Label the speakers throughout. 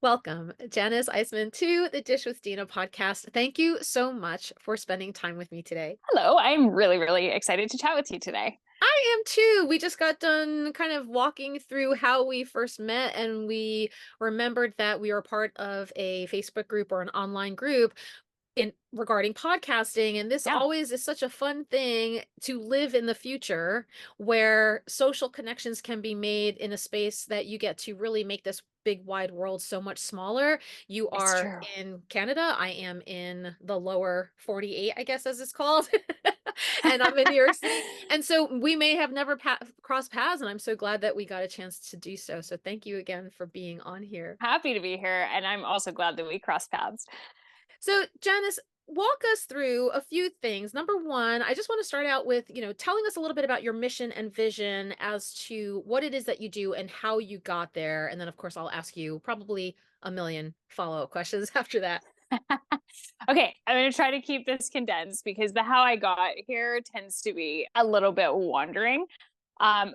Speaker 1: Welcome, Janis Isaman, to the Dish with Dina podcast. Thank you so much for spending time with me today.
Speaker 2: Hello, I'm really, really excited to chat with you today.
Speaker 1: I am too. We just got done kind of walking through how we first met, and we remembered that we were part of a Facebook group or an online group in regarding podcasting, and this
Speaker 2: Yeah,
Speaker 1: always is such a fun thing to live in the future where social connections can be made in a space that you get to really make this big wide world so much smaller. You
Speaker 2: it's
Speaker 1: are
Speaker 2: true.
Speaker 1: in Canada, I am in the lower 48, I guess, as it's called. And I'm in New York City, and so we may have never crossed paths, and I'm so glad that we got a chance to do so. So thank you again for being on here.
Speaker 2: Happy to be here, and I'm also glad that we crossed paths.
Speaker 1: So, Janice, walk us through a few things. Number one, I just want to start out with, telling us a little bit about your mission and vision as to what it is that you do and how you got there. And then, of course, I'll ask you probably a million follow-up questions after that.
Speaker 2: Okay, I'm going to try to keep this condensed because the how I got here tends to be a little bit wandering.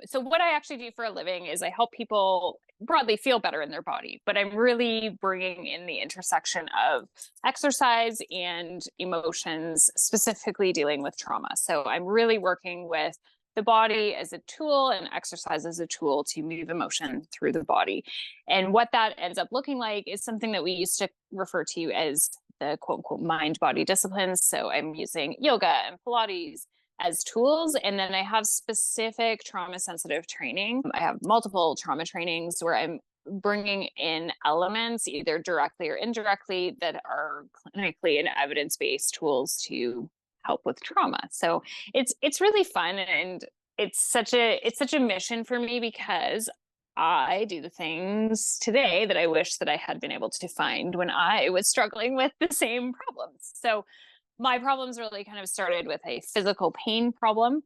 Speaker 2: So what I actually do for a living is I help people broadly feel better in their body, but I'm really bringing in the intersection of exercise and emotions, specifically dealing with trauma. So I'm really working with the body as a tool and exercise as a tool to move emotion through the body. And what that ends up looking like is something that we used to refer to as the quote unquote mind body disciplines. So I'm using yoga and Pilates as tools. And then I have specific trauma sensitive training. I have multiple trauma trainings where I'm bringing in elements, either directly or indirectly, that are clinically and evidence based tools to help with trauma. So it's really fun, and it's such a mission for me because I do the things today that I wish that I had been able to find when I was struggling with the same problems. So my problems really kind of started with a physical pain problem.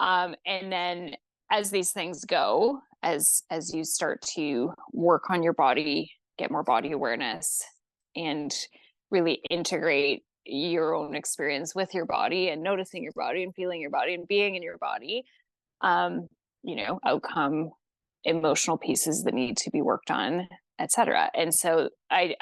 Speaker 2: And then as these things go, as you start to work on your body, get more body awareness, and really integrate your own experience with your body and noticing your body and feeling your body and being in your body, um, outcome emotional pieces that need to be worked on, etc. And so I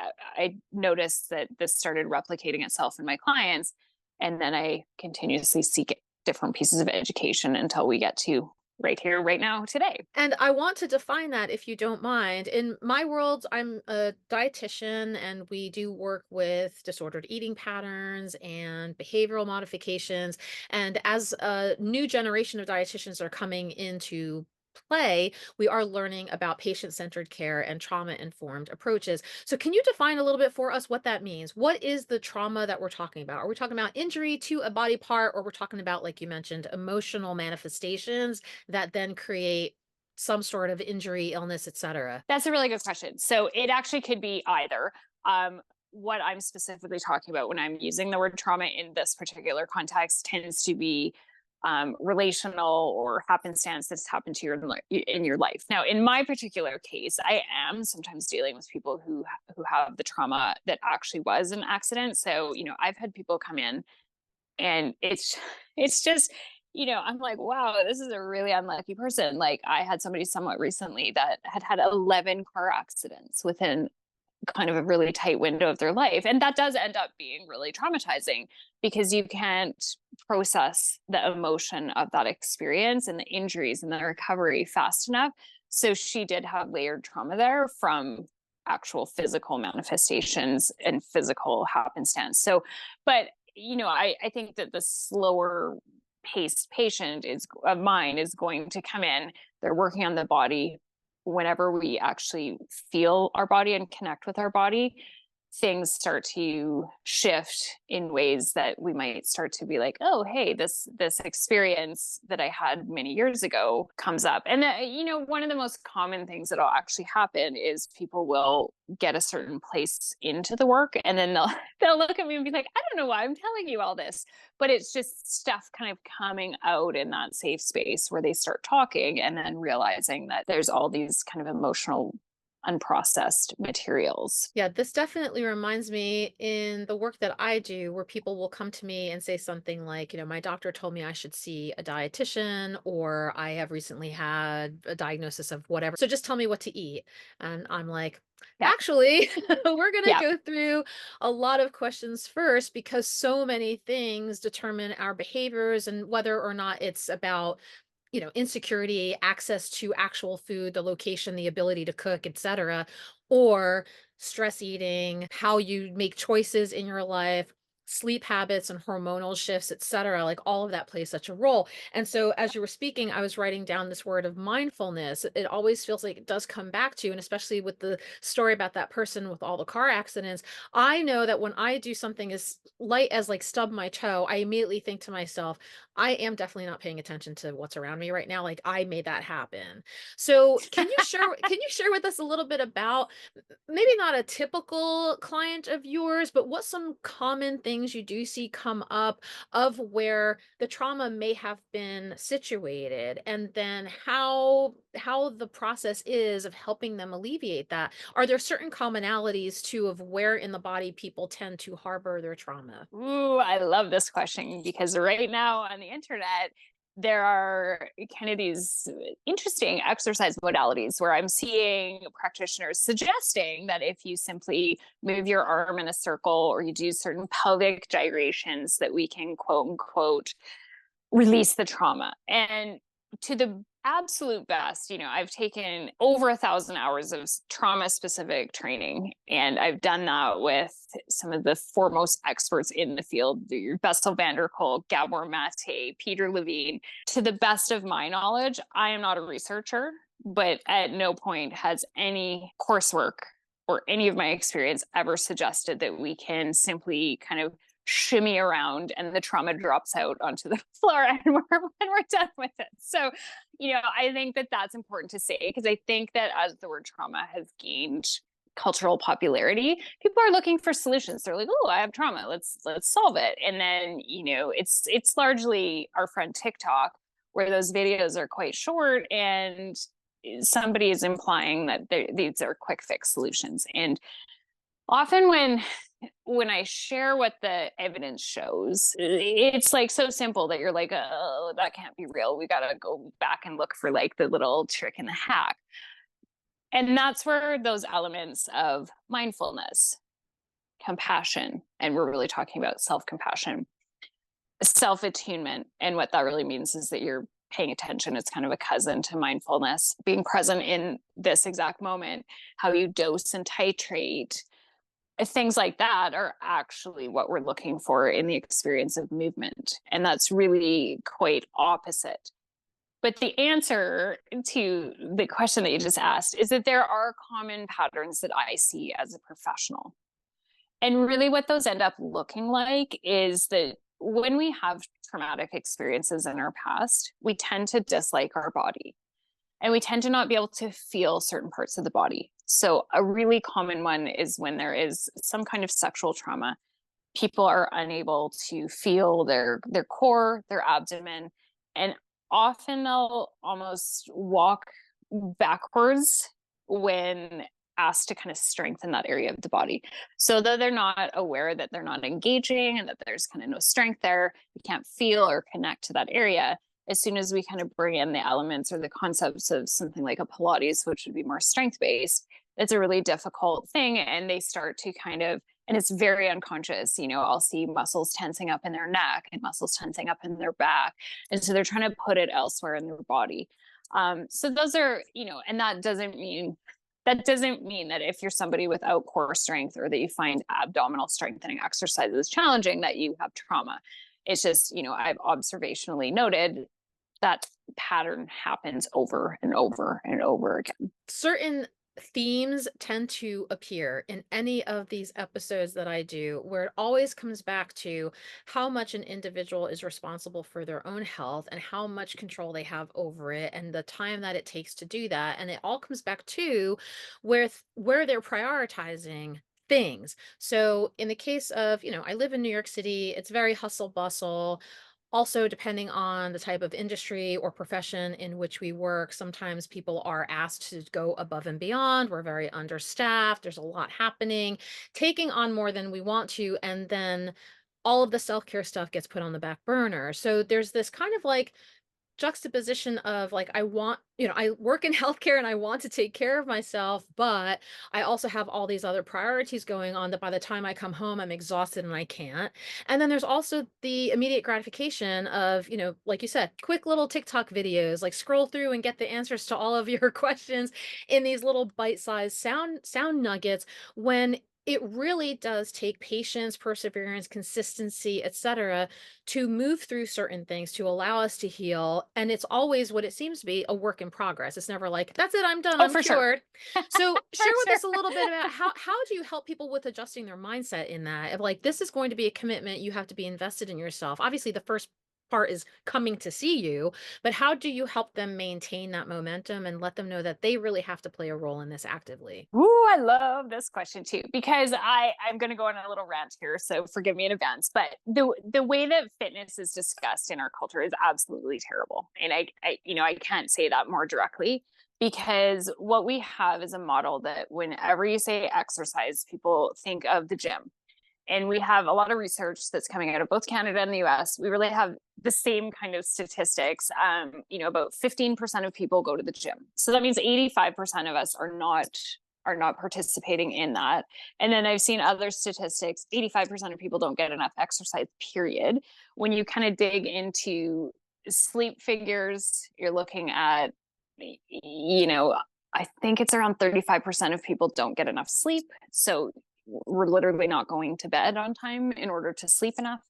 Speaker 2: noticed that this started replicating itself in my clients, and then I continuously seek different pieces of education until we get to right here, right now, today.
Speaker 1: And I want to define that if you don't mind. In my world, I'm a dietitian and we do work with disordered eating patterns and behavioral modifications. And as a new generation of dietitians are coming into play, we are learning about patient-centered care and trauma-informed approaches. So can you define a little bit for us what that means? What is the trauma that we're talking about? Are we talking about injury to a body part, or we're talking about, like you mentioned, emotional manifestations that then create some sort of injury, illness, etc.?
Speaker 2: That's a really good question. So it actually could be either. What I'm specifically talking about when I'm using the word trauma in this particular context tends to be relational or happenstance that's happened to you in your life. Now, in my particular case, I am sometimes dealing with people who have the trauma that actually was an accident. So, I've had people come in, and it's just, I'm like, wow, this is a really unlucky person. Like, I had somebody somewhat recently that had 11 car accidents within kind of a really tight window of their life. And that does end up being really traumatizing because you can't process the emotion of that experience and the injuries and the recovery fast enough. So she did have layered trauma there from actual physical manifestations and physical happenstance. So, but I think that the slower paced patient of mine is going to come in. They're working on the body. Whenever we actually feel our body and connect with our body, things start to shift in ways that we might start to be like, oh, hey, this experience that I had many years ago comes up. And one of the most common things that'll actually happen is people will get a certain place into the work, and then they'll look at me and be like, I don't know why I'm telling you all this, but it's just stuff kind of coming out in that safe space where they start talking and then realizing that there's all these kind of emotional unprocessed materials.
Speaker 1: Yeah, this definitely reminds me in the work that I do, where people will come to me and say something like, my doctor told me I should see a dietitian, or I have recently had a diagnosis of whatever. So just tell me what to eat. And I'm like,
Speaker 2: Yeah.
Speaker 1: actually, we're going to
Speaker 2: Yeah.
Speaker 1: go through a lot of questions first because so many things determine our behaviors and whether or not it's about insecurity, access to actual food, the location, the ability to cook, etc., or stress eating, how you make choices in your life, sleep habits and hormonal shifts, etc. Like all of that plays such a role. And so as you were speaking, I was writing down this word of mindfulness. It always feels like it does come back to, and especially with the story about that person with all the car accidents, I know that when I do something as light as like stub my toe, I immediately think to myself, I am definitely not paying attention to what's around me right now. Like I made that happen. So can you share with us a little bit about maybe not a typical client of yours, but what some common things you do see come up of where the trauma may have been situated, and then how the process is of helping them alleviate that? Are there certain commonalities too of where in the body people tend to harbor their trauma?
Speaker 2: Ooh, I love this question because right now on the internet, there are kind of these interesting exercise modalities where I'm seeing practitioners suggesting that if you simply move your arm in a circle or you do certain pelvic gyrations, that we can quote unquote release the trauma. And to the absolute best, I've taken over 1,000 hours of trauma specific training, and I've done that with some of the foremost experts in the field, your Bessel van der Kolk, Gabor Mate, Peter Levine. To the best of my knowledge, I am not a researcher, but at no point has any coursework or any of my experience ever suggested that we can simply kind of shimmy around and the trauma drops out onto the floor and we're done with it. So, I think that that's important to say because I think that as the word trauma has gained cultural popularity, people are looking for solutions. They're like, "Oh, I have trauma. Let's solve it." And then, it's largely our friend TikTok where those videos are quite short and somebody is implying that these are quick fix solutions. And often when I share what the evidence shows, it's like so simple that you're like, oh, that can't be real. We got to go back and look for like the little trick in the hack. And that's where those elements of mindfulness, compassion, and we're really talking about self compassion, self attunement. And what that really means is that you're paying attention. It's kind of a cousin to mindfulness, being present in this exact moment, how you dose and titrate, things like that are actually what we're looking for in the experience of movement. And that's really quite opposite. But the answer to the question that you just asked is that there are common patterns that I see as a professional. And really, what those end up looking like is that when we have traumatic experiences in our past, we tend to dislike our body and we tend to not be able to feel certain parts of the body. So a really common one is when there is some kind of sexual trauma, people are unable to feel their core, their abdomen, and often they'll almost walk backwards when asked to kind of strengthen that area of the body. So though they're not aware that they're not engaging and that there's kind of no strength there, you can't feel or connect to that area. As soon as we kind of bring in the elements or the concepts of something like a Pilates, which would be more strength based, it's a really difficult thing. And they start to kind of, and it's very unconscious. I'll see muscles tensing up in their neck and muscles tensing up in their back. And so they're trying to put it elsewhere in their body. So those are, and that doesn't mean that if you're somebody without core strength or that you find abdominal strengthening exercises challenging that you have trauma. It's just, I've observationally noted that pattern happens over and over and over again.
Speaker 1: Certain themes tend to appear in any of these episodes that I do, where it always comes back to how much an individual is responsible for their own health and how much control they have over it and the time that it takes to do that. And it all comes back to where they're prioritizing things. So in the case of, I live in New York City, it's very hustle bustle. Also, depending on the type of industry or profession in which we work, sometimes people are asked to go above and beyond. We're very understaffed. There's a lot happening, taking on more than we want to. And then all of the self care stuff gets put on the back burner. So there's this kind of like juxtaposition of like I want, I work in healthcare and I want to take care of myself, but I also have all these other priorities going on that by the time I come home I'm exhausted and I can't. And then there's also the immediate gratification of, like you said, quick little TikTok videos, like scroll through and get the answers to all of your questions in these little bite-sized sound nuggets, when it really does take patience, perseverance, consistency, etc., to move through certain things to allow us to heal. And it's always what it seems to be, a work in progress. It's never like, that's it, I'm done,
Speaker 2: Oh,
Speaker 1: I'm
Speaker 2: for sure.
Speaker 1: cured. So
Speaker 2: For
Speaker 1: share with
Speaker 2: sure.
Speaker 1: us a little bit about how do you help people with adjusting their mindset in that of like, this is going to be a commitment, you have to be invested in yourself. Obviously, the first part is coming to see you, but how do you help them maintain that momentum and let them know that they really have to play a role in this actively?
Speaker 2: Ooh, I love this question too, because I'm going to go on a little rant here, so forgive me in advance. But the way that fitness is discussed in our culture is absolutely terrible, and I can't say that more directly, because what we have is a model that whenever you say exercise, people think of the gym. And we have a lot of research that's coming out of both Canada and the US. We really have the same kind of statistics. About 15% of people go to the gym. So that means 85% of us are not participating in that. And then I've seen other statistics, 85% of people don't get enough exercise, period. When you kind of dig into sleep figures, you're looking at, I think it's around 35% of people don't get enough sleep. So we're literally not going to bed on time in order to sleep enough.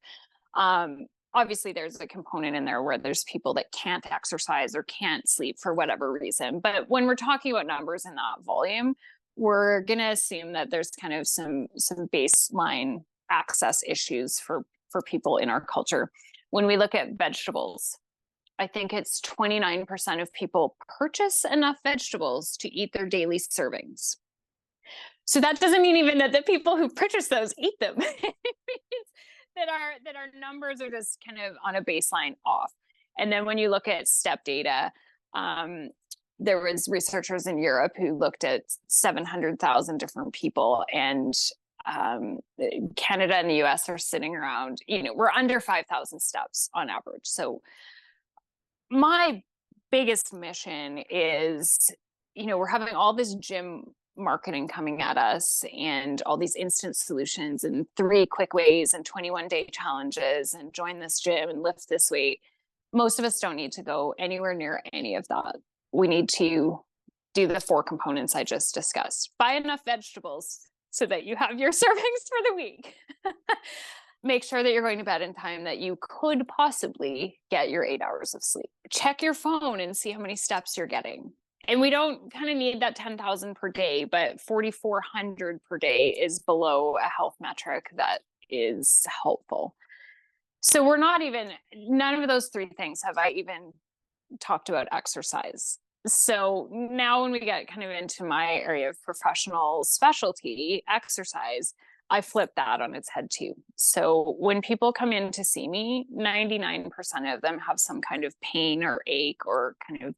Speaker 2: Obviously, there's a component in there where there's people that can't exercise or can't sleep for whatever reason. But when we're talking about numbers in that volume, we're going to assume that there's kind of some baseline access issues for people in our culture. When we look at vegetables, I think it's 29% of people purchase enough vegetables to eat their daily servings. So that doesn't mean even that the people who purchase those eat them. It means that our numbers are just kind of on a baseline off. And then when you look at step data, there was researchers in Europe who looked at 700,000 different people, and Canada and the US are sitting around, we're under 5,000 steps on average. So my biggest mission is, we're having all this gym marketing coming at us and all these instant solutions and 3 quick ways and 21-day challenges and join this gym and lift this weight. Most of us don't need to go anywhere near any of that. We need to do the 4 components I just discussed. Buy enough vegetables so that you have your servings for the week. Make sure that you're going to bed in time that you could possibly get your 8 hours of sleep. Check your phone and see how many steps you're getting. And we don't kind of need that 10,000 per day, but 4,400 per day is below a health metric that is helpful. So none of those 3 things have I even talked about exercise. So now when we get kind of into my area of professional specialty, exercise, I flip that on its head too. So when people come in to see me, 99% of them have some kind of pain or ache or kind of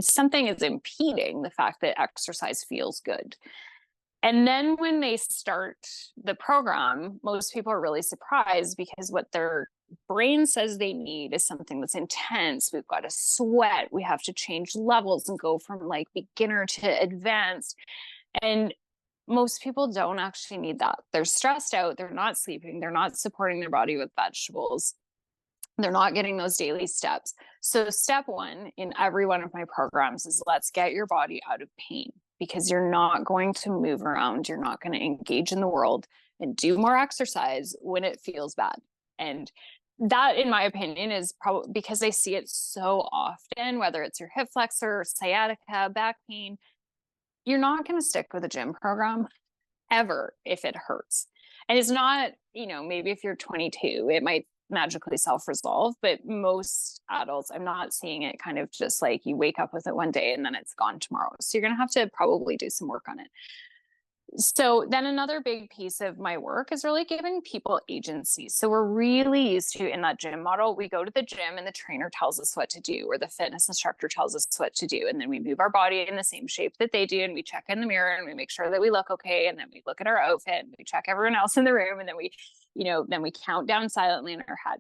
Speaker 2: something is impeding the fact that exercise feels good. And then when they start the program, most people are really surprised because what their brain says they need is something that's intense. We've got to sweat. We have to change levels and go from like beginner to advanced. And most people don't actually need that. They're stressed out. They're not sleeping. They're not supporting their body with vegetables. They're not getting those daily steps. So step 1 in every one of my programs is let's get your body out of pain, because you're not going to move around. You're not going to engage in the world and do more exercise when it feels bad. And that, in my opinion, is probably because I see it so often, whether it's your hip flexor, sciatica, back pain, you're not going to stick with a gym program ever if it hurts. And it's not, maybe if you're 22, it might magically self-resolve, but most adults, I'm not seeing it kind of just like you wake up with it one day and then it's gone tomorrow. So you're going to have to probably do some work on it. So then another big piece of my work is really giving people agency. So we're really used to in that gym model, we go to the gym and the trainer tells us what to do, or the fitness instructor tells us what to do. And then we move our body in the same shape that they do. And we check in the mirror and we make sure that we look okay. And then we look at our outfit and we check everyone else in the room. And then then we count down silently in our head.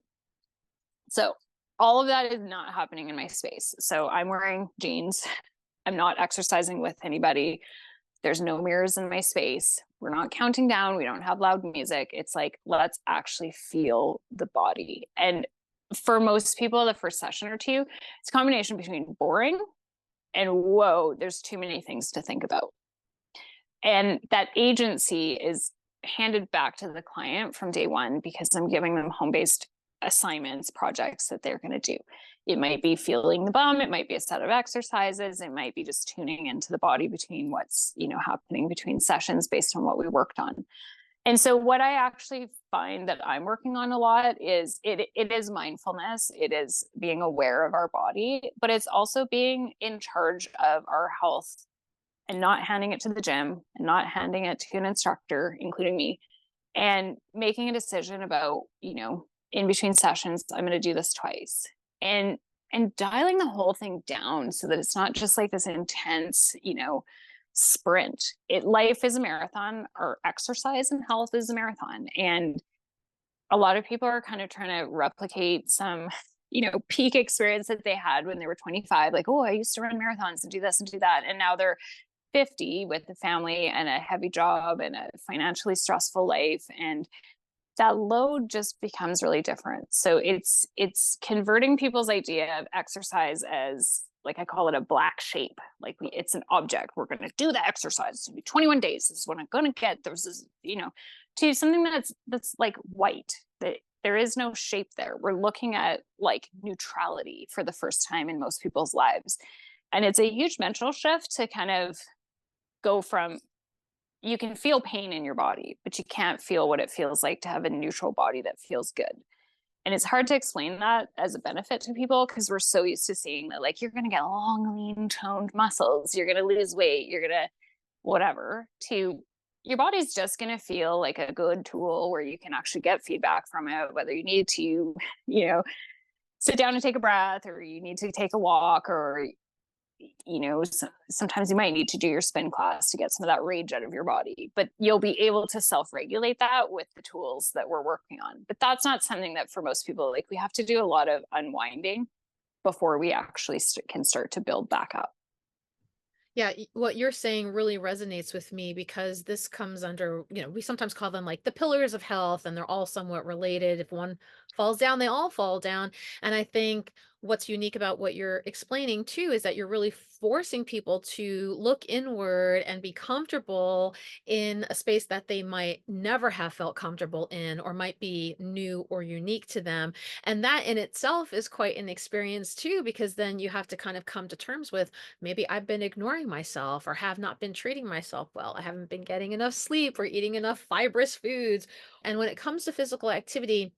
Speaker 2: So all of that is not happening in my space. So I'm wearing jeans. I'm not exercising with anybody. There's no mirrors in my space. We're not counting down. We don't have loud music. It's like, let's actually feel the body. And for most people, the first session or two, it's a combination between boring and whoa, there's too many things to think about. And that agency is handed back to the client from day one because I'm giving them home-based assignments, projects that they're going to do. It might be feeling the bum, it might be a set of exercises, it might be just tuning into the body between what's, happening between sessions based on what we worked on. And so what I actually find that I'm working on a lot is it is mindfulness, it is being aware of our body, but it's also being in charge of our health and not handing it to the gym and not handing it to an instructor, including me, and making a decision about, in between sessions, I'm going to do this twice. And dialing the whole thing down so that it's not just like this intense, sprint. Life is a marathon, or exercise and health is a marathon. And a lot of people are kind of trying to replicate some, peak experience that they had when they were 25, like, oh, I used to run marathons and do this and do that. And now they're 50 with a family and a heavy job and a financially stressful life, and that load just becomes really different. So it's converting people's idea of exercise as, like, I call it a black shape. Like, it's an object. We're going to do the exercise. It's going to be 21 days. This is what I'm going to get. There's this, to something that's like white, that there is no shape there. We're looking at like neutrality for the first time in most people's lives. And it's a huge mental shift to kind of go from, you can feel pain in your body, but you can't feel what it feels like to have a neutral body that feels good. And it's hard to explain that as a benefit to people because we're so used to seeing that, like, you're going to get long, lean, toned muscles, you're going to lose weight, you're going to whatever, to your body's just going to feel like a good tool where you can actually get feedback from it, whether you need to, sit down and take a breath, or you need to take a walk, or sometimes you might need to do your spin class to get some of that rage out of your body, but you'll be able to self-regulate that with the tools that we're working on. But that's not something that for most people, like, we have to do a lot of unwinding before we actually can start to build back up.
Speaker 1: Yeah, what you're saying really resonates with me because this comes under, we sometimes call them like the pillars of health, and they're all somewhat related. If one falls down, they all fall down. And I think what's unique about what you're explaining too is that you're really forcing people to look inward and be comfortable in a space that they might never have felt comfortable in, or might be new or unique to them. And that in itself is quite an experience too, because then you have to kind of come to terms with, maybe I've been ignoring myself or have not been treating myself well. I haven't been getting enough sleep or eating enough fibrous foods. And when it comes to physical activity,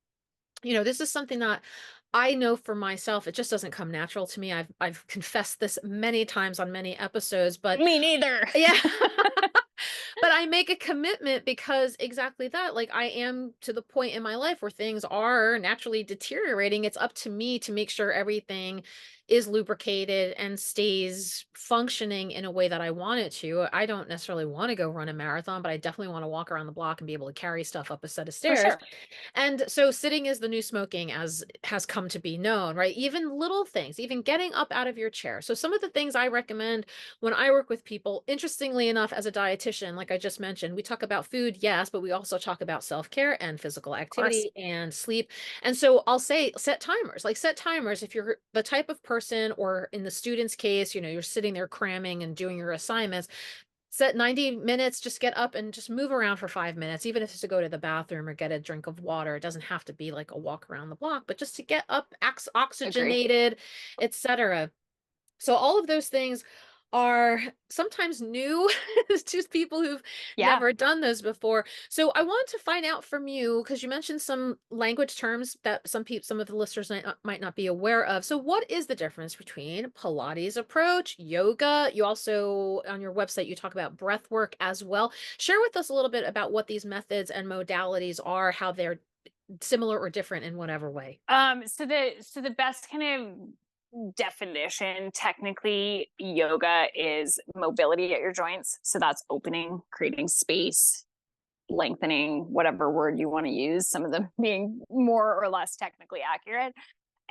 Speaker 1: this is something that I know for myself, it just doesn't come natural to me. I've confessed this many times on many episodes, but
Speaker 2: Me neither.
Speaker 1: yeah. But I make a commitment because exactly that, like, I am to the point in my life where things are naturally deteriorating. It's up to me to make sure everything is lubricated and stays functioning in a way that I want it to. I don't necessarily want to go run a marathon, but I definitely want to walk around the block and be able to carry stuff up a set of
Speaker 2: For
Speaker 1: stairs.
Speaker 2: sure.
Speaker 1: And so sitting is the new smoking, as has come to be known, right? Even little things, even getting up out of your chair. So some of the things I recommend when I work with people, interestingly enough, as a dietitian, like I just mentioned, we talk about food, yes, but we also talk about self-care and physical
Speaker 2: Of course.
Speaker 1: activity and sleep. And so I'll say set timers, like set timers. If you're the type of person, or in the student's case, you're sitting there cramming and doing your assignments, set 90 minutes, just get up and just move around for 5 minutes, even if it's to go to the bathroom or get a drink of water. It doesn't have to be like a walk around the block, but just to get up,
Speaker 2: Agree.
Speaker 1: oxygenated, etc. So all of those things are sometimes new to people who've
Speaker 2: Yeah.
Speaker 1: never done those before. So I want to find out from you because you mentioned some language terms that some of the listeners might not be aware of. So what is the difference between Pilates approach, yoga? You also on your website you talk about breath work as well. Share with us a little bit about what these methods and modalities are, how they're similar or different in whatever way.
Speaker 2: So the best kind of definition, technically, yoga is mobility at your joints. So that's opening, creating space, lengthening, whatever word you want to use, some of them being more or less technically accurate.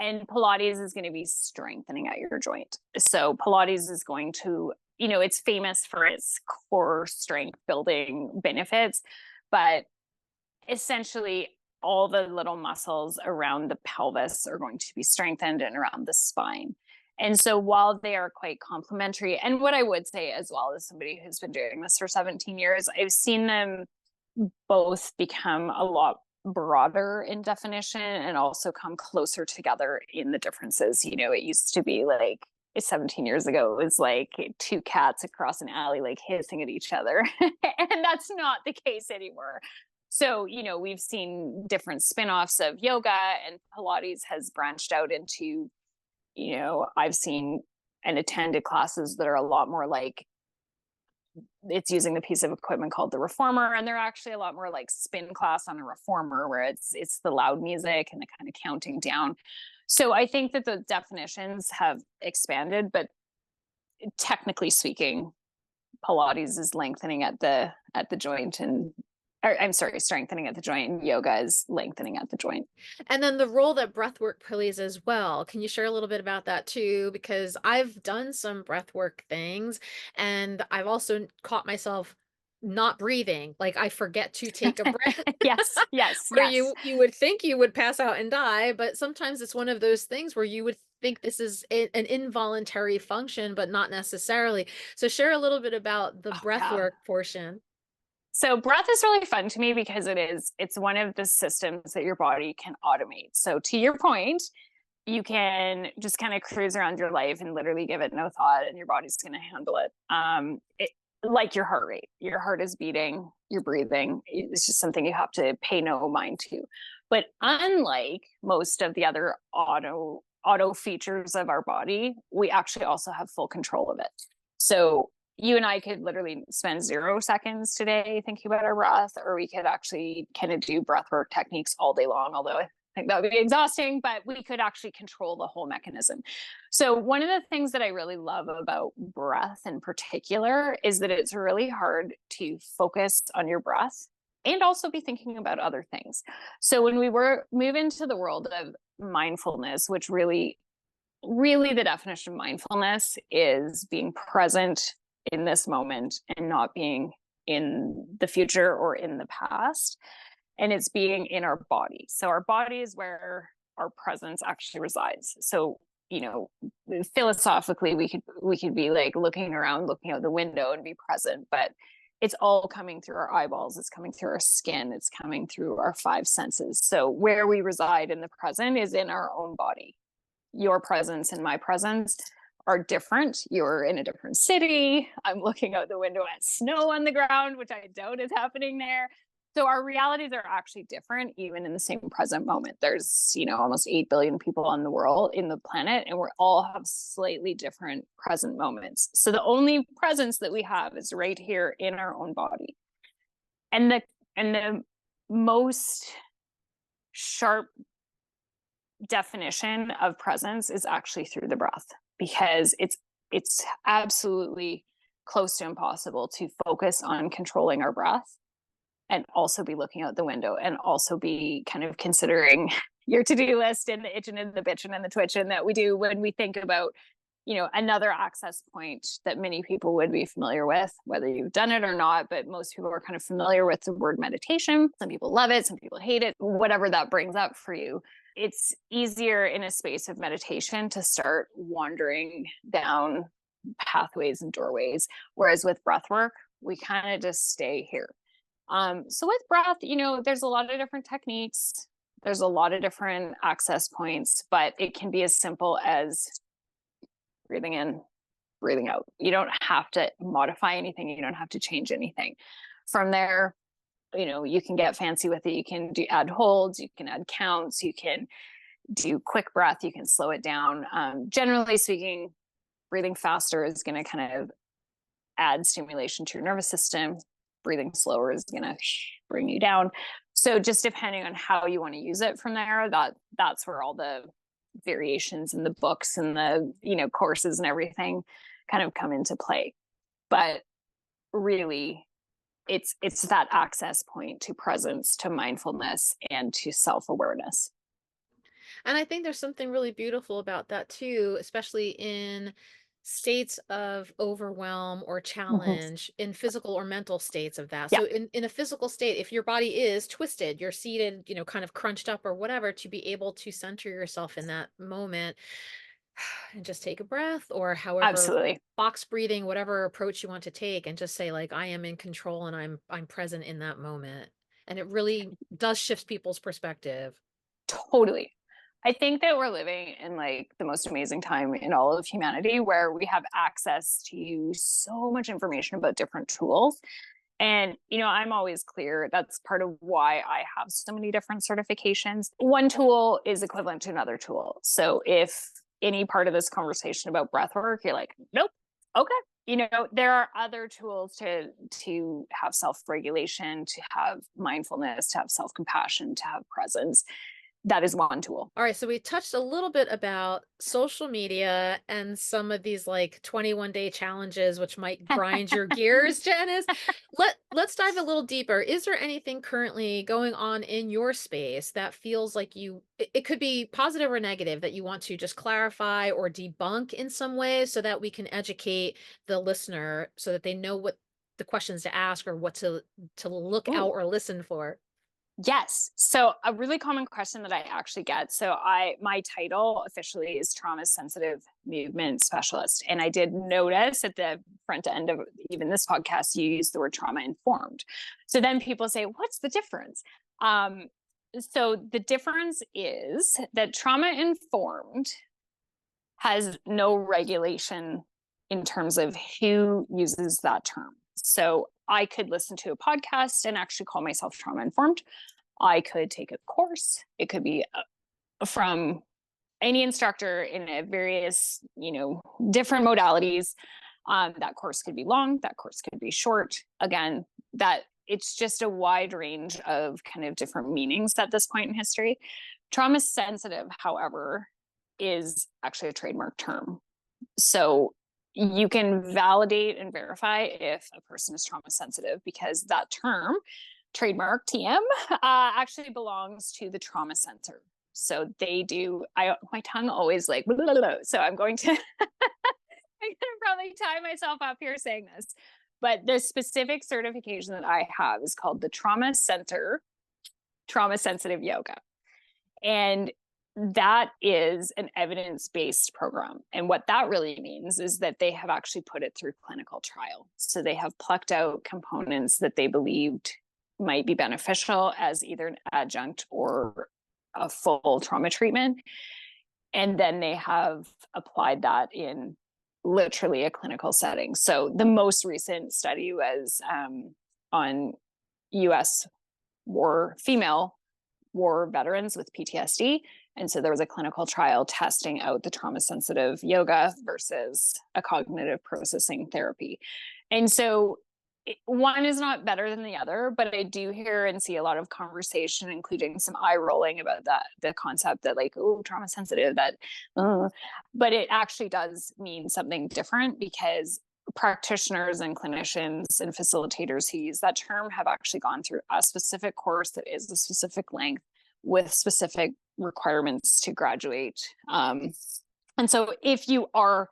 Speaker 2: And Pilates is going to be strengthening at your joint. So Pilates is going to, it's famous for its core strength building benefits, but essentially all the little muscles around the pelvis are going to be strengthened and around the spine. And so while they are quite complementary, and what I would say as well as somebody who's been doing this for 17 years, I've seen them both become a lot broader in definition and also come closer together in the differences. It used to be like 17 years ago, it was like two cats across an alley, like hissing at each other. And that's not the case anymore. So, we've seen different spin-offs of yoga, and Pilates has branched out into, I've seen and attended classes that are a lot more like it's using the piece of equipment called the reformer, and they're actually a lot more like spin class on a reformer where it's the loud music and the kind of counting down. So I think that the definitions have expanded, but technically speaking, Pilates is lengthening at the joint, and I'm sorry, strengthening at the joint, and yoga is lengthening at the joint.
Speaker 1: And then the role that breathwork plays as well. Can you share a little bit about that too? Because I've done some breathwork things and I've also caught myself not breathing. Like I forget to take a breath
Speaker 2: Yes, yes,
Speaker 1: where
Speaker 2: yes.
Speaker 1: you would think you would pass out and die, but sometimes it's one of those things where you would think this is an involuntary function, but not necessarily. So share a little bit about the
Speaker 2: Oh, yeah.
Speaker 1: breathwork portion.
Speaker 2: So breath is really fun to me because it's one of the systems that your body can automate. So to your point, you can just kind of cruise around your life and literally give it no thought, and your body's going to handle it. Like your heart rate, your heart is beating, you're breathing. It's just something you have to pay no mind to. But unlike most of the other auto features of our body, we actually also have full control of it. So you and I could literally spend 0 seconds today thinking about our breath, or we could actually kind of do breath work techniques all day long, although I think that would be exhausting, but we could actually control the whole mechanism. So one of the things that I really love about breath in particular is that it's really hard to focus on your breath and also be thinking about other things. So when we move into the world of mindfulness, which really the definition of mindfulness is being present in this moment and not being in the future or in the past, and it's being in our body. So our body is where our presence actually resides. So philosophically we could be like looking around, looking out the window and be present, but it's all coming through our eyeballs, it's coming through our skin, it's coming through our five senses. So where we reside in the present is in our own body. Your presence and my presence are different. You're in a different city. I'm looking out the window at snow on the ground, which I doubt is happening there. So our realities are actually different, even in the same present moment. There's, almost 8 billion people on the world, in the planet, and we all have slightly different present moments. So the only presence that we have is right here in our own body. And the most sharp definition of presence is actually through the breath, because it's absolutely close to impossible to focus on controlling our breath and also be looking out the window and also be kind of considering your to-do list and the itching and the bitching and the twitching that we do when we think about another access point that many people would be familiar with, whether you've done it or not, but most people are kind of familiar with the word meditation. Some people love it, some people hate it, whatever that brings up for you. It's easier in a space of meditation to start wandering down pathways and doorways. Whereas with breath work, we kind of just stay here. So with breath, there's a lot of different techniques. There's a lot of different access points, but it can be as simple as breathing in, breathing out. You don't have to modify anything. You don't have to change anything. From there, you can get fancy with it. You can add holds, you can add counts, you can do quick breath, you can slow it down. Generally speaking, breathing faster is going to kind of add stimulation to your nervous system. Breathing slower is going to bring you down. So just depending on how you want to use it from there, that's where all the variations in the books and the courses and everything kind of come into play. But really, it's that access point to presence, to mindfulness, and to self-awareness.
Speaker 1: And I think there's something really beautiful about that too, especially in states of overwhelm or
Speaker 2: Mm-hmm.
Speaker 1: challenge, in physical or mental states of that.
Speaker 2: Yeah,
Speaker 1: So in a physical state, if your body is twisted, you're seated, kind of crunched up or whatever, to be able to center yourself in that moment and just take a breath, or however,
Speaker 2: absolutely.
Speaker 1: box breathing, whatever approach you want to take, and just say like, I am in control and I'm present in that moment. And it really does shift people's perspective.
Speaker 2: Totally. I think that we're living in like the most amazing time in all of humanity where we have access to so much information about different tools. And, I'm always clear that's part of why I have so many different certifications. One tool is equivalent to another tool. So if any part of this conversation about breath work, you're like, nope, okay. There are other tools to have self-regulation, to have mindfulness, to have self-compassion, to have presence. That is one tool.
Speaker 1: All right, so we touched a little bit about social media and some of these like 21-day challenges, which might grind your gears, Janice. Let's dive a little deeper. Is there anything currently going on in your space that feels like it could be positive or negative, that you want to just clarify or debunk in some way so that we can educate the listener so that they know what the questions to ask or what to look out
Speaker 2: Ooh,
Speaker 1: or listen for?
Speaker 2: yes. So a really common question that I actually get. So my title officially is trauma sensitive movement specialist. And I did notice at the front end of even this podcast, you use the word trauma informed. So then people say, what's the difference? So the difference is that trauma informed has no regulation in terms of who uses that term. So I could listen to a podcast and actually call myself trauma informed. I could take a course. It could be from any instructor in a various, different modalities. That course could be long. That course could be short. Again, that it's just a wide range of kind of different meanings at this point in history. Trauma sensitive, however, is actually a trademark term. So you can validate and verify if a person is trauma sensitive because that term, trademark TM, actually belongs to the trauma center. So they do. My tongue always like, blah, blah, blah. So I'm going to, I'm going to probably tie myself up here saying this. But the specific certification that I have is called the Trauma Center Trauma Sensitive Yoga. And that is an evidence-based program. And what that really means is that they have actually put it through clinical trial. So they have plucked out components that they believed might be beneficial as either an adjunct or a full trauma treatment. And then they have applied that in literally a clinical setting. So the most recent study was on US female war veterans with PTSD. And so there was a clinical trial testing out the trauma sensitive yoga versus a cognitive processing therapy. And so one is not better than the other, but I do hear and see a lot of conversation, including some eye rolling about the concept that like, oh, trauma sensitive, but it actually does mean something different because practitioners and clinicians and facilitators who use that term have actually gone through a specific course that is a specific length with specific requirements to graduate. And so if you are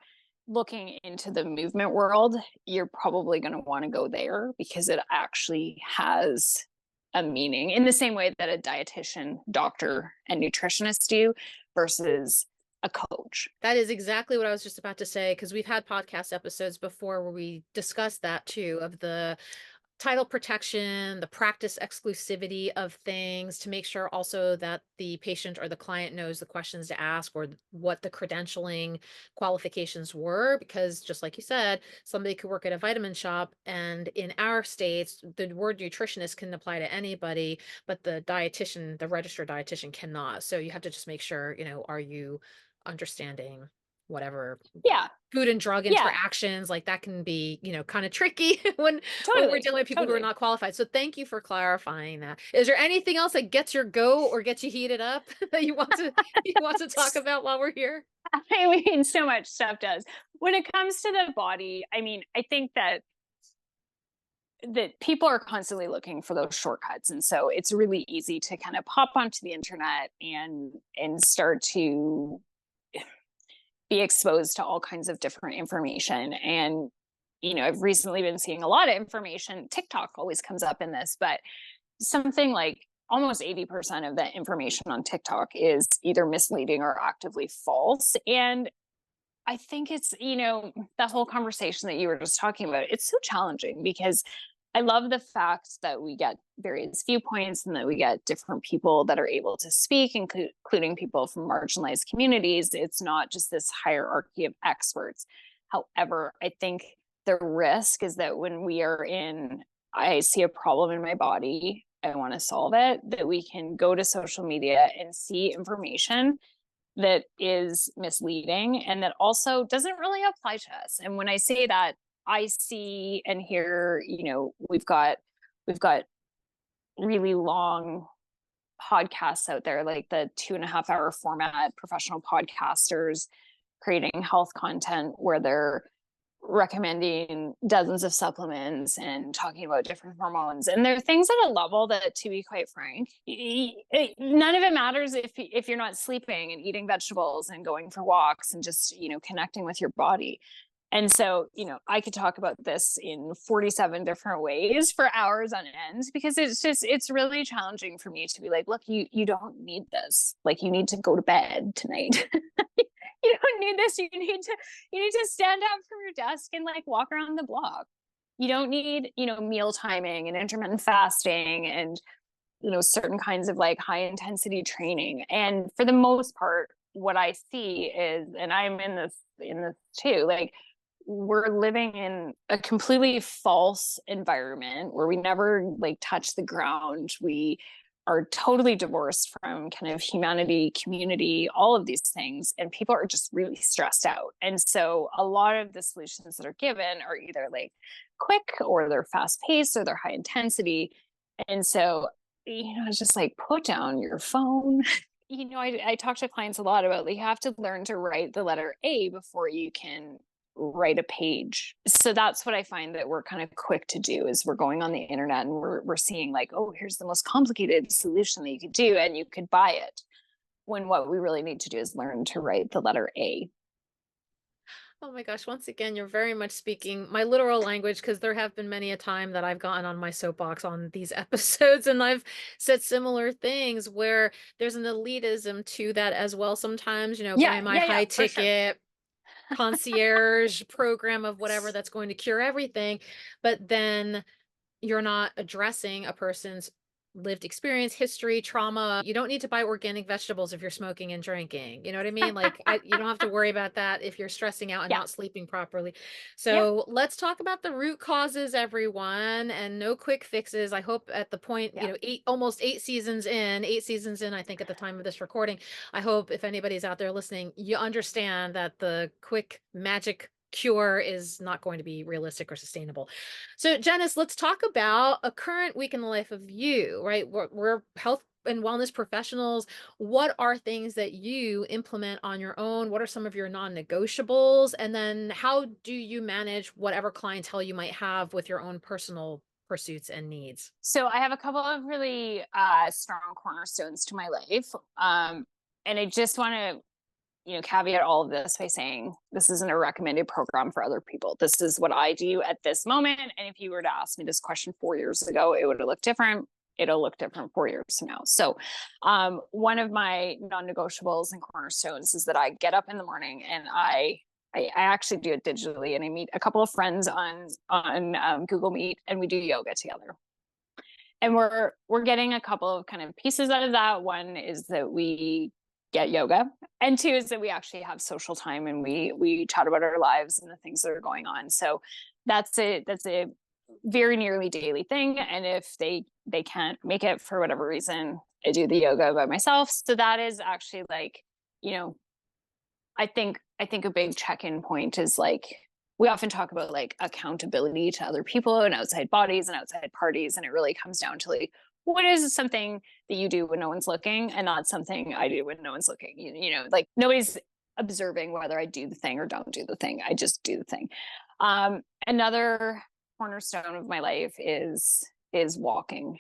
Speaker 2: looking into the movement world, you're probably going to want to go there because it actually has a meaning in the same way that a dietitian, doctor, and nutritionist do versus a coach.
Speaker 1: That is exactly what I was just about to say, because we've had podcast episodes before where we discussed that too, of the title protection, the practice exclusivity of things to make sure also that the patient or the client knows the questions to ask or what the credentialing qualifications were. Because just like you said, somebody could work at a vitamin shop, and in our states, the word nutritionist can apply to anybody, but the dietitian, the registered dietitian cannot. So you have to just make sure, are you understanding whatever
Speaker 2: Yeah.
Speaker 1: food and drug
Speaker 2: Yeah.
Speaker 1: interactions, like that can be, kind of tricky when we're
Speaker 2: Totally.
Speaker 1: dealing with people who are
Speaker 2: Totally.
Speaker 1: not qualified. So thank you for clarifying that. Is there anything else that gets your goat or gets you heated up that you want to talk about while we're here?
Speaker 2: I mean, so much stuff does. When it comes to the body, I mean, I think that people are constantly looking for those shortcuts, and so it's really easy to kind of pop onto the internet and start to be exposed to all kinds of different information. And I've recently been seeing a lot of information. TikTok always comes up in this, but something like almost 80% of the information on TikTok is either misleading or actively false. And I think it's, that whole conversation that you were just talking about, it's so challenging because I love the fact that we get various viewpoints and that we get different people that are able to speak, including people from marginalized communities. It's not just this hierarchy of experts. However, I think the risk is that when I see a problem in my body, I want to solve it, that we can go to social media and see information that is misleading and that also doesn't really apply to us. And when I say that, I see and hear, we've got really long podcasts out there, like the 2.5 hour format, professional podcasters creating health content where they're recommending dozens of supplements and talking about different hormones. And there are things at a level that, to be quite frank, none of it matters if you're not sleeping and eating vegetables and going for walks and just, connecting with your body. And so, I could talk about this in 47 different ways for hours on end, because it's really challenging for me to be like, look, you don't need this. Like, you need to go to bed tonight. You don't need this. You need to stand up from your desk and like walk around the block. You don't need, meal timing and intermittent fasting and, certain kinds of like high intensity training. And for the most part, what I see is, and I'm in this too, like, we're living in a completely false environment where we never like touch the ground. We are totally divorced from kind of humanity, community, all of these things. And people are just really stressed out. And so a lot of the solutions that are given are either like quick or they're fast paced or they're high intensity. And so, it's just like, put down your phone. I talk to clients a lot about, like, you have to learn to write the letter A before you can write a page. So that's what I find that we're kind of quick to do, is we're going on the internet and we're seeing like, oh, here's the most complicated solution that you could do and you could buy it, when what we really need to do is learn to write the letter A.
Speaker 1: Oh my gosh, once again, you're very much speaking my literal language, because there have been many a time that I've gotten on my soapbox on these episodes and I've said similar things where there's an elitism to that as well. Sometimes,
Speaker 2: Yeah,
Speaker 1: buy my
Speaker 2: yeah, yeah,
Speaker 1: high
Speaker 2: for sure.
Speaker 1: ticket concierge program of whatever that's going to cure everything, but then you're not addressing a person's lived experience, history, trauma. You don't need to buy organic vegetables if you're smoking and drinking. You know what I mean? Like, you don't have to worry about that if you're stressing out and
Speaker 2: Yeah,
Speaker 1: not sleeping properly.
Speaker 2: yeah,
Speaker 1: So let's talk about the root causes, everyone, and no quick fixes. I hope at the point,
Speaker 2: yeah.
Speaker 1: almost 8 seasons in, I think at the time of this recording, I hope if anybody's out there listening, you understand that the quick magic cure is not going to be realistic or sustainable. So, Janice, let's talk about a current week in the life of you, right? We're health and wellness professionals. What are things that you implement on your own? What are some of your non-negotiables? And then how do you manage whatever clientele you might have with your own personal pursuits and needs?
Speaker 2: So I have a couple of really strong cornerstones to my life. And I just want to, caveat all of this by saying this isn't a recommended program for other people. This is what I do at this moment. And if you were to ask me this question 4 years ago, it would have looked different. It'll look different 4 years from now. So one of my non-negotiables and cornerstones is that I get up in the morning and I I actually do it digitally, and I meet a couple of friends on Google Meet, and we do yoga together. And we're getting a couple of kind of pieces out of that. One is that we get yoga, and two is that we actually have social time, and we chat about our lives and the things that are going on. So that's a very nearly daily thing. And if they can't make it for whatever reason, I do the yoga by myself. So that is actually like, you know, I think a big check-in point is like, we often talk about like accountability to other people and outside bodies and outside parties. And it really comes down to like, what is something that you do when no one's looking and not something I do when no one's looking? Like nobody's observing whether I do the thing or don't do the thing. I just do the thing. Another cornerstone of my life is walking.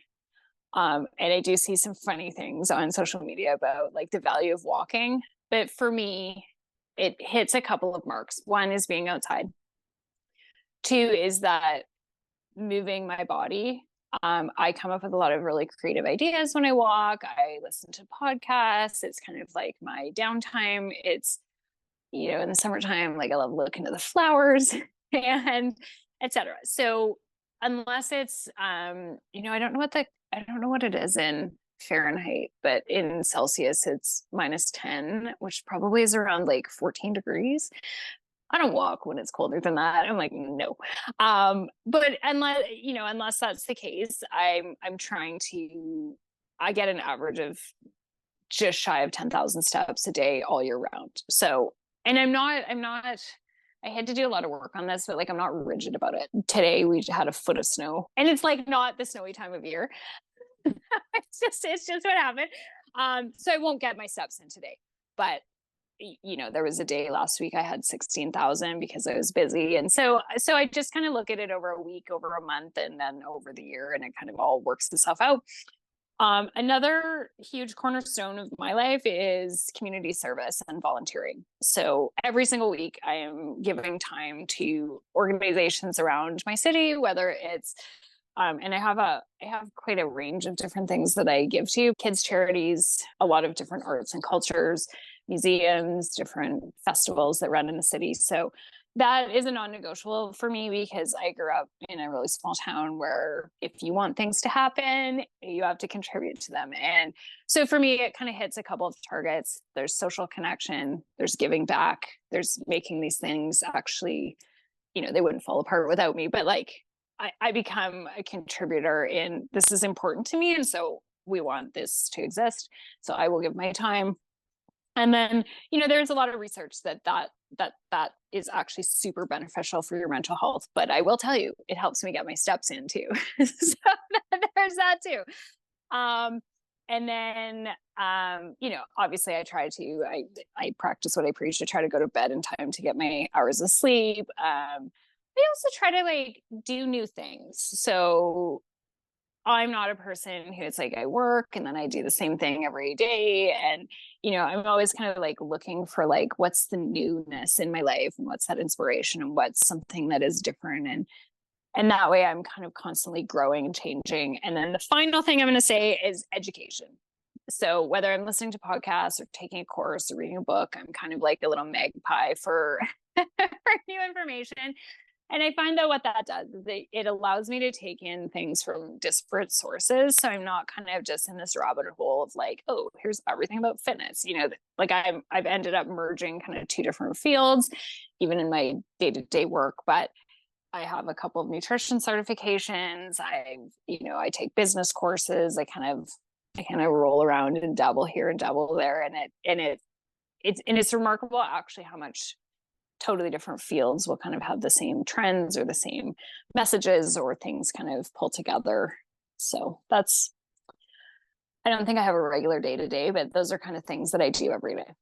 Speaker 2: And I do see some funny things on social media about like the value of walking. But for me, it hits a couple of marks. One is being outside. Two is that moving my body. I come up with a lot of really creative ideas when I walk. I listen to podcasts. It's kind of like my downtime. It's, in the summertime, like I love looking at the flowers and etc. So unless it's, I don't know what it is in Fahrenheit, but in Celsius, it's -10, which probably is around like 14 degrees. I don't walk when it's colder than that. I'm like, no. But unless that's the case, I'm trying to, I get an average of just shy of 10,000 steps a day all year round. So, and I had to do a lot of work on this, but like, I'm not rigid about it. Today we had a foot of snow, and it's like not the snowy time of year. It's just what happened. So I won't get my steps in today, but there was a day last week I had 16,000 because I was busy. And so I just kind of look at it over a week, over a month, and then over the year, and it kind of all works itself out. Another huge cornerstone of my life is community service and volunteering. So every single week I am giving time to organizations around my city, whether it's and I have quite a range of different things that I give to kids charities, a lot of different arts and cultures, museums, different festivals that run in the city. So that is a non-negotiable for me because I grew up in a really small town where if you want things to happen, you have to contribute to them. And so for me, it kind of hits a couple of targets. There's social connection, there's giving back, there's making these things actually, they wouldn't fall apart without me, but like I become a contributor in this is important to me. And so we want this to exist. So I will give my time. And then, there's a lot of research that is actually super beneficial for your mental health. But I will tell you, it helps me get my steps in too. So there's that too. And then, obviously I practice what I preach to try to go to bed in time to get my hours of sleep. I also try to like do new things. So I'm not a person who it's like I work and then I do the same thing every day. And, I'm always kind of like looking for like, what's the newness in my life and what's that inspiration and what's something that is different. And that way I'm kind of constantly growing and changing. And then the final thing I'm going to say is education. So whether I'm listening to podcasts or taking a course or reading a book, I'm kind of like a little magpie for, for new information. And I find that what that does is it allows me to take in things from disparate sources. So I'm not kind of just in this rabbit hole of like, oh, here's everything about fitness. Like I've ended up merging kind of two different fields, even in my day-to-day work. But I have a couple of nutrition certifications. I take business courses. I kind of roll around and dabble here and dabble there. And it's remarkable actually how much totally different fields will kind of have the same trends or the same messages or things kind of pull together. So I don't think I have a regular day to day, but those are kind of things that I do every day.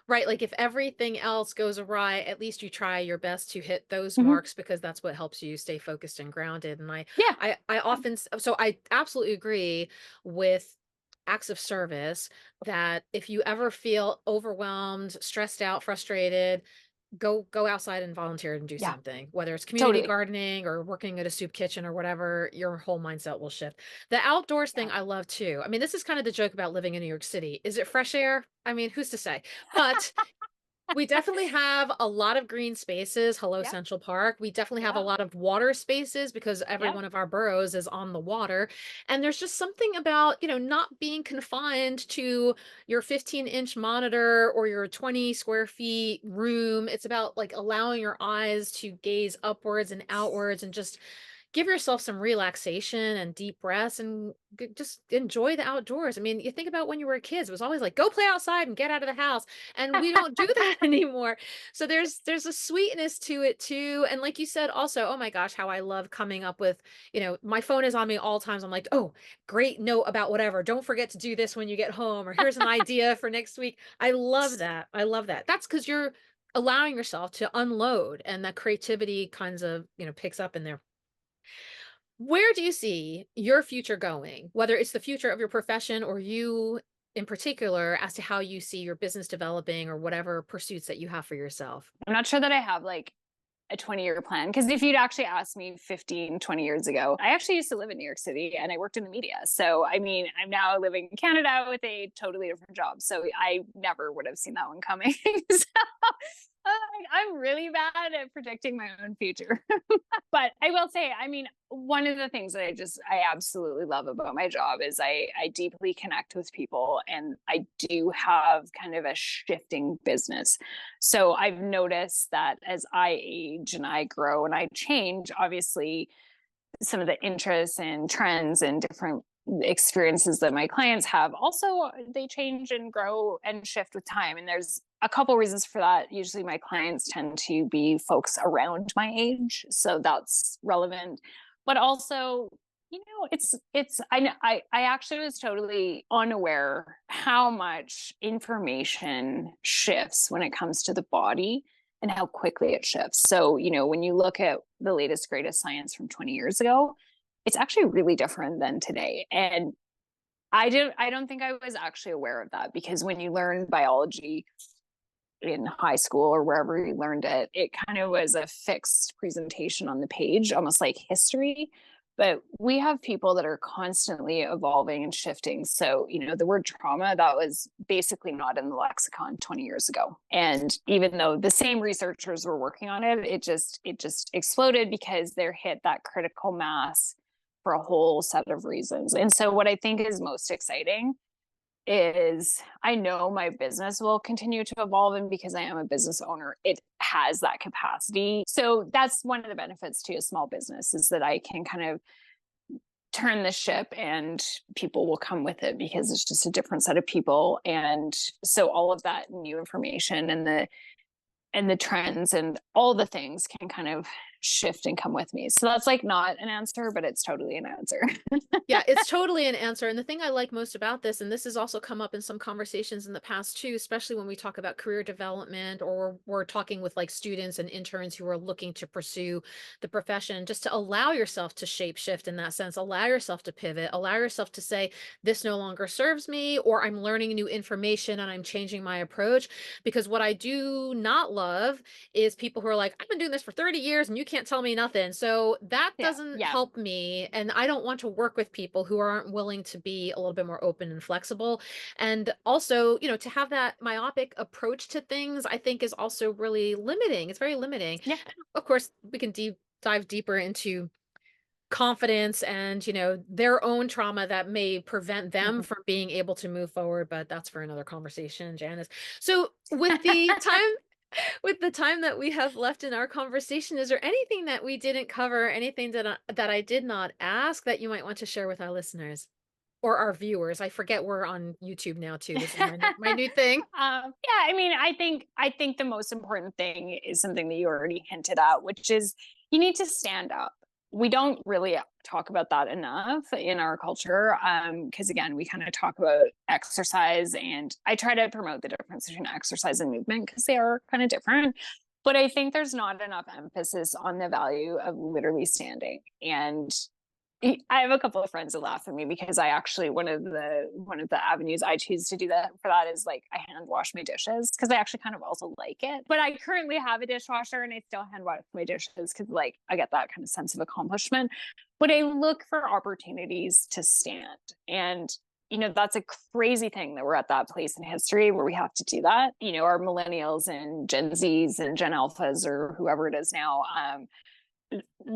Speaker 1: Right, like if everything else goes awry, at least you try your best to hit those
Speaker 2: Mm-hmm.
Speaker 1: marks because that's what helps you stay focused and grounded. And
Speaker 2: Yeah.
Speaker 1: I often, so I absolutely agree with acts of service that if you ever feel overwhelmed, stressed out, frustrated, go outside and volunteer and do
Speaker 2: Yeah,
Speaker 1: something, whether it's community
Speaker 2: totally.
Speaker 1: gardening or working at a soup kitchen or whatever, your whole mindset will shift. The outdoors
Speaker 2: Yeah.
Speaker 1: thing I love too. I mean, this is kind of the joke about living in New York City. Is it fresh air? I mean, who's to say? But We definitely have a lot of green spaces. Hello,
Speaker 2: Yep.
Speaker 1: Central Park. We definitely have a
Speaker 2: Yeah.
Speaker 1: lot of water spaces because every
Speaker 2: Yep.
Speaker 1: one of our boroughs is on the water. And there's just something about, not being confined to your 15-inch monitor or your 20 square feet room. It's about like allowing your eyes to gaze upwards and outwards and just give yourself some relaxation and deep breaths and just enjoy the outdoors. I mean, you think about when you were kids, it was always like, go play outside and get out of the house. And we don't do that anymore. So there's a sweetness to it too. And like you said, also, oh my gosh, how I love coming up with, my phone is on me all times. I'm like, oh, great note about whatever. Don't forget to do this when you get home, or here's an idea for next week. I love that. I love that. That's because you're allowing yourself to unload and that creativity kinds of, picks up in there. Where do you see your future going? Whether it's the future of your profession or you in particular as to how you see your business developing or whatever pursuits that you have for yourself?
Speaker 2: I'm not sure that I have like a 20-year plan. Because if you'd actually asked me 15, 20 years ago, I actually used to live in New York City and I worked in the media. So, I mean, I'm now living in Canada with a totally different job. So I never would have seen that one coming. So I'm really bad at predicting my own future. But I will say, I mean, one of the things that I absolutely love about my job is I deeply connect with people, and I do have kind of a shifting business. So I've noticed that as I age and I grow and I change, obviously some of the interests and trends and different experiences that my clients have also, they change and grow and shift with time. And there's a couple reasons for that. Usually my clients tend to be folks around my age, so that's relevant. But also, I actually was totally unaware how much information shifts when it comes to the body and how quickly it shifts. So, when you look at the latest, greatest science from 20 years ago, it's actually really different than today. And I don't think I was actually aware of that, because when you learn biology in high school or wherever you learned it, it kind of was a fixed presentation on the page, almost like history. But we have people that are constantly evolving and shifting. So, the word trauma, that was basically not in the lexicon 20 years ago. And even though the same researchers were working on it, it just exploded because there hit that critical mass for a whole set of reasons. And so what I think is most exciting is I know my business will continue to evolve, and because I am a business owner, it has that capacity. So that's one of the benefits to a small business, is that I can kind of turn the ship and people will come with it because it's just a different set of people. And so all of that new information and the trends and all the things can kind of shift and come with me. So that's like not an answer, but it's totally an answer.
Speaker 1: Yeah, it's totally an answer. And the thing I like most about this, and this has also come up in some conversations in the past too, especially when we talk about career development or we're talking with like students and interns who are looking to pursue the profession, just to allow yourself to shape shift in that sense, allow yourself to pivot, allow yourself to say, this no longer serves me, or I'm learning new information and I'm changing my approach. Because what I do not love is people who are like, I've been doing this for 30 years and you can't tell me nothing. So that
Speaker 2: Yeah.
Speaker 1: doesn't
Speaker 2: Yeah.
Speaker 1: help me. And I don't want to work with people who aren't willing to be a little bit more open and flexible. And also, to have that myopic approach to things, I think is also really limiting. It's very limiting.
Speaker 2: Yeah.
Speaker 1: And of course, we can dive deeper into confidence and, their own trauma that may prevent them from being able to move forward, but that's for another conversation, Janice. So with the time that we have left in our conversation, is there anything that we didn't cover, anything that I did not ask that you might want to share with our listeners or our viewers? I forget we're on YouTube now too. This is my new thing.
Speaker 2: Yeah, I mean, I think the most important thing is something that you already hinted at, which is you need to stand up. We don't really talk about that enough in our culture, because again, we kind of talk about exercise, and I try to promote the difference between exercise and movement because they are kind of different. But I think there's not enough emphasis on the value of literally standing. And I have a couple of friends that laugh at me because I actually one of the avenues I choose to do that for that is like I hand wash my dishes because I actually kind of also like it. But I currently have a dishwasher and I still hand wash my dishes because like I get that kind of sense of accomplishment. But I look for opportunities to stand. And that's a crazy thing that we're at that place in history where we have to do that. Our millennials and Gen Zs and Gen Alphas or whoever it is now,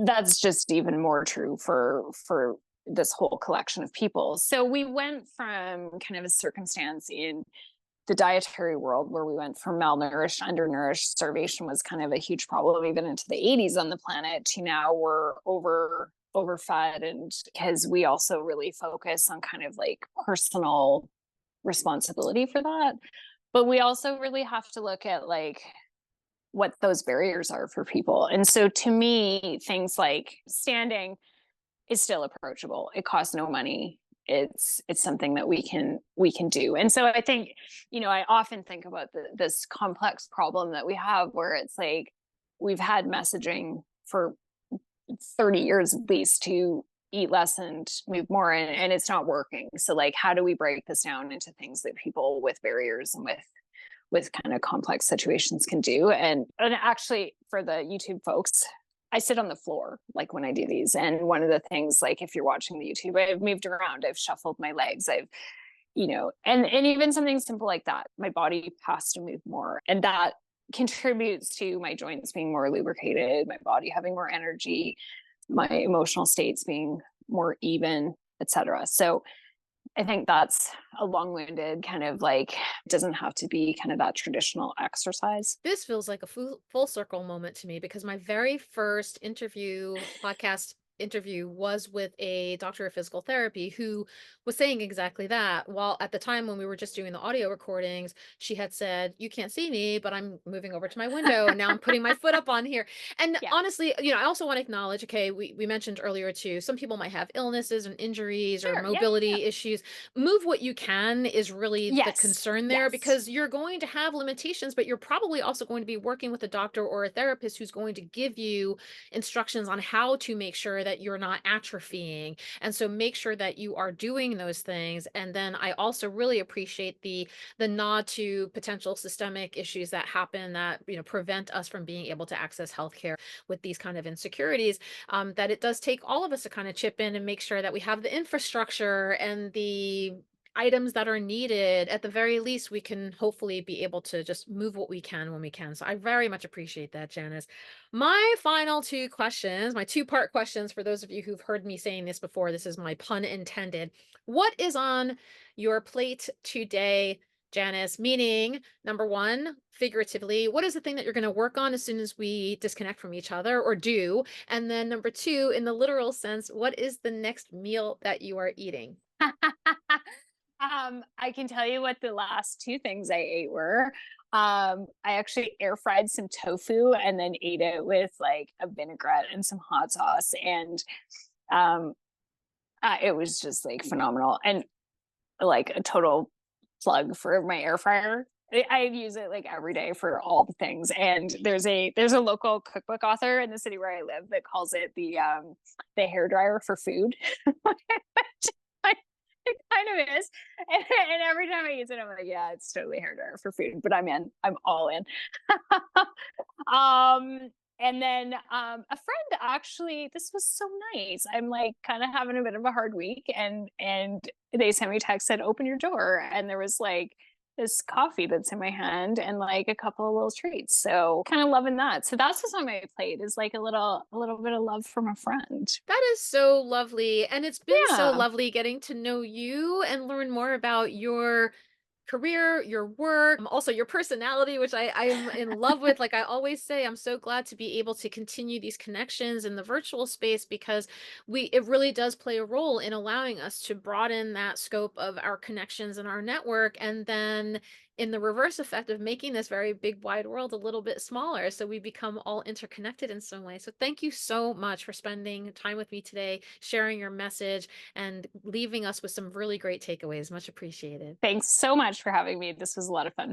Speaker 2: that's just even more true for this whole collection of people. So we went from kind of a circumstance in the dietary world where we went from malnourished, undernourished, starvation was kind of a huge problem even into the 80s on the planet, to now we're overfed. And because we also really focus on kind of like personal responsibility for that, but we also really have to look at like what those barriers are for people. And so to me, things like standing is still approachable. It costs no money. It's something that we can do. And so I think, I often think about this complex problem that we have where it's like we've had messaging for 30 years at least to eat less and move more, and it's not working. So like, how do we break this down into things that people with barriers and with kind of complex situations can do? And actually for the YouTube folks, I sit on the floor like when I do these. And one of the things, like if you're watching the YouTube, I've moved around, I've shuffled my legs, I've, and even something simple like that, my body has to move more. And that contributes to my joints being more lubricated, my body having more energy, my emotional states being more even, etc. So I think that's a long-winded kind of like, it doesn't have to be kind of that traditional exercise.
Speaker 1: This feels like a full circle moment to me because my very first podcast interview was with a doctor of physical therapy who was saying exactly that. While at the time when we were just doing the audio recordings, she had said, "You can't see me, but I'm moving over to my window. And now I'm putting my foot up on here." And
Speaker 2: Yeah.
Speaker 1: honestly, I also want to acknowledge, okay, we mentioned earlier too, some people might have illnesses and injuries or
Speaker 2: Sure. Yeah.
Speaker 1: mobility issues. Move what you can is really the
Speaker 2: Yes.
Speaker 1: concern there,
Speaker 2: Yes.
Speaker 1: because you're going to have limitations, but you're probably also going to be working with a doctor or a therapist who's going to give you instructions on how to make sure that you're not atrophying. And so make sure that you are doing those things. And then I also really appreciate the nod to potential systemic issues that happen that prevent us from being able to access healthcare with these kind of insecurities. That it does take all of us to kind of chip in and make sure that we have the infrastructure and the items that are needed. At the very least, we can hopefully be able to just move what we can when we can. So I very much appreciate that, Janice. My final two questions, my two-part questions for those of you who've heard me saying this before, this is my pun intended. What is on your plate today, Janice? Meaning, number one, figuratively, what is the thing that you're going to work on as soon as we disconnect from each other or do? And then number two, in the literal sense, what is the next meal that you are eating?
Speaker 2: I can tell you what the last two things I ate were. I actually air fried some tofu and then ate it with like a vinaigrette and some hot sauce, and um, it was just like phenomenal and like a total plug for my air fryer. I use it like every day for all the things. And there's a local cookbook author in the city where I live that calls it the hair dryer for food. It kind of is. And every time I use it, I'm like, yeah, it's totally hair dryer for food, but I'm in. I'm all in. And then a friend actually, this was so nice. I'm like kind of having a bit of a hard week, and they sent me a text, said, "Open your door," and there was like this coffee that's in my hand and like a couple of little treats. So kind of loving that. So that's what's on my plate, is like a little bit of love from a friend.
Speaker 1: That is so lovely. And it's been so
Speaker 2: Yeah.
Speaker 1: lovely getting to know you and learn more about your career, your work, also your personality, which I'm in love with. Like I always say, I'm so glad to be able to continue these connections in the virtual space, because it really does play a role in allowing us to broaden that scope of our connections and our network. And then in the reverse effect of making this very big wide world a little bit smaller, so we become all interconnected in some way. So thank you so much for spending time with me today, sharing your message and leaving us with some really great takeaways. Much appreciated.
Speaker 2: Thanks so much for having me. This was a lot of fun.